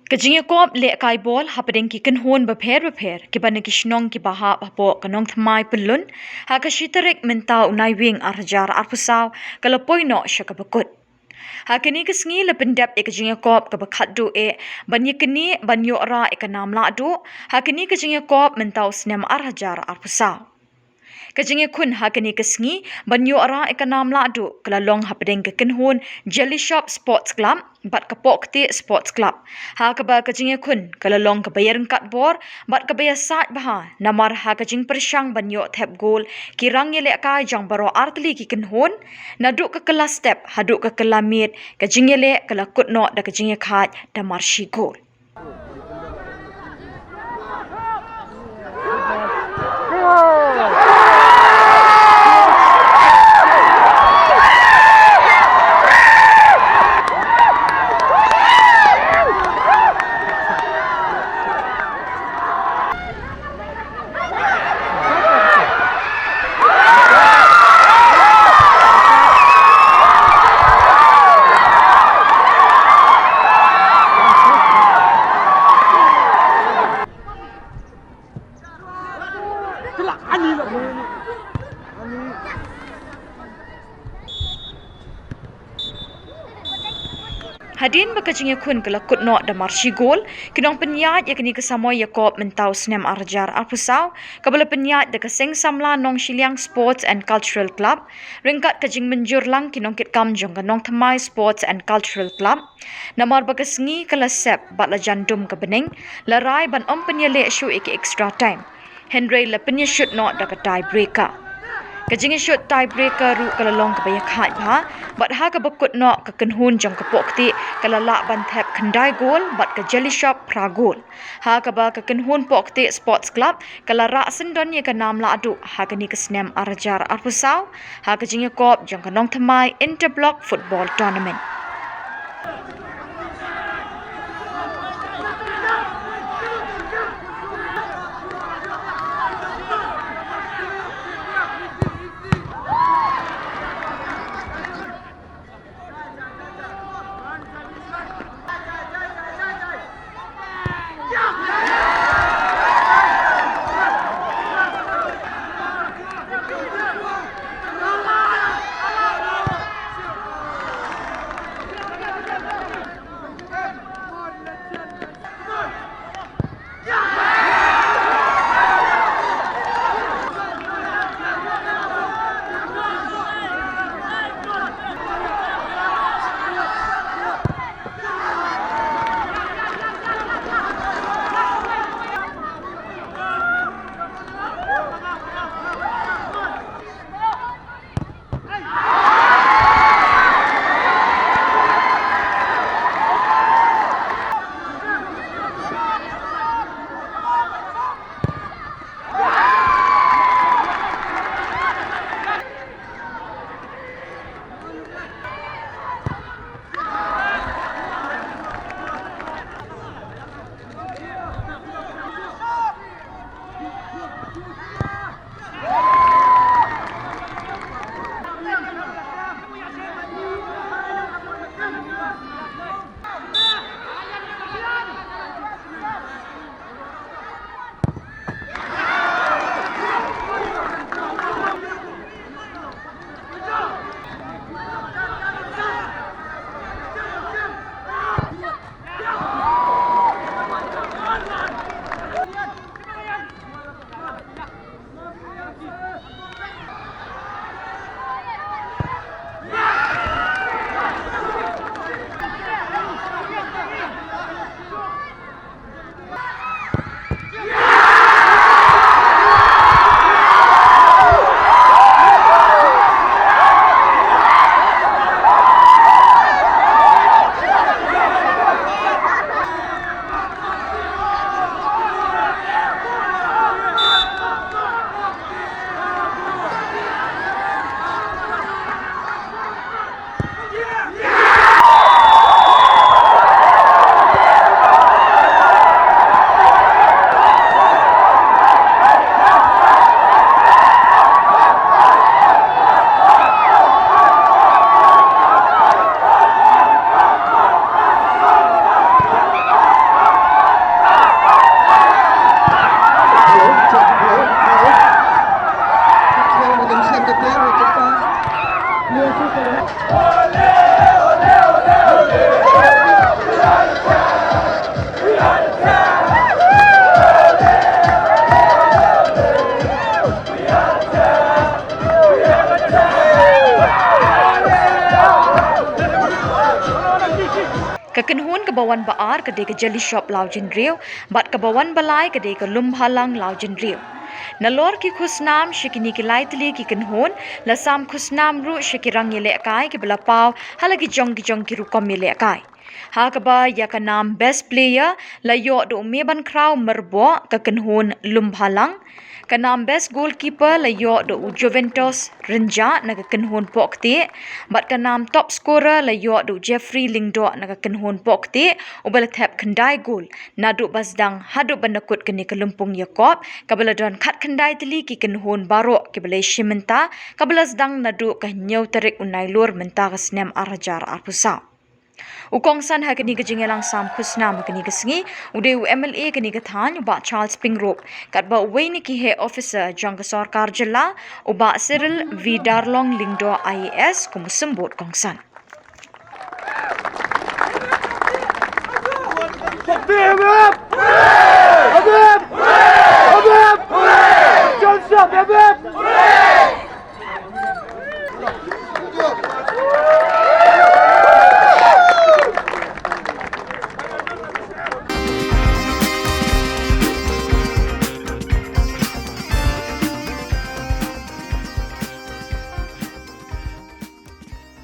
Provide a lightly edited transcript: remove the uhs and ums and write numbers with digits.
Jingïakob lehkai bol hapdeng ki Kynhun bapher kiba ki shnong kiba hapoh Nongthymmai Pyllun Haka shitarik mynta Naiwieng arjar arpusau kalapoino syakabakut. Hakini sngi le pyndep jingïakob khatduh ban ïaknieh ban yora nam lahduh hakini jingïakob mentau snem arjar arpusau. Jinggiakhun hakini sngi ban yora nam lahduh kelalong hapdeng Kynhun Jyllyshop Sports Club bat Pohktieh Sports Club. Hakaba jinggiakhun kelalong ïaryngkat bor bat ïasaid namar Haka jing persang ban yo thep gol ïaryngkat lehkai jang baro Tylli ki Kynhun naduk kelas step haduk kelamit jingìakhun kelakut no da jingiakhun da marshi gol. Hadien jinggiakhun kelakut no da marshi gol kinong penyat ïaknieh Jingïakob mentau snem arjar arpusau kabala penyat da keseng samla Shillong Sports and Cultural Club ringkat jing menjur lang kinong kitkam jong Nongthymmai Sports and Cultural Club namar sngi sep bat la jandum bening larai ban penyale shu extra time Henry la penyashut no da tie breaker. Jingïakhun tie breaker ru kelalong ïaknieh bat bakut no Kynhun jong Pohktieh kalala ban thep kendai gol bat Jyllyshop gol. Ba Kynhun Pohktieh Sports Club kalara sendon nam lahduh hakani snem arjar arpusau Jingïakob jong Nongthymmai Interblock Football Tournament. kabawan baar kedai ke Jyllyshop lau jinriu, bat kabawan balai kedai ke lumbhalang lau jinriu. Nalor ki khusnam shikini ki Tylli ki Kynhun, lasam khusnam ru shikirang ye lehkai ki belapau halagi jong ki rukom ye lehkai. Hakaba ya kanam best player la yo do meban kraw merbo ke Kynhun lumbhalang. Kanam best goalkeeper la yo do Juventus Renja na ke Kynhun Pohktieh, bat kanam top scorer la yo do Jeffrey Lingdo na ke Kynhun Pohktieh ubal thep kendai gol na do basdang haduk bandakut kini ke Nongthymmai kabala don khat kendai Tylli ki Kynhun barok ki balai mynta kabala sedang na do ke ïaryngkat unai lur mynta ke snem arajar arpusau. Ukongsan ha kini ke jingelang sam khusnam kini ke sngi ude MLA kini ke than uba Charles Pingrop kat ba uwe ni ki he officer jang ke sarkar jilla uba Cyril V Darlong Lingdo IAS kumusembut kongsan. Pohktieh!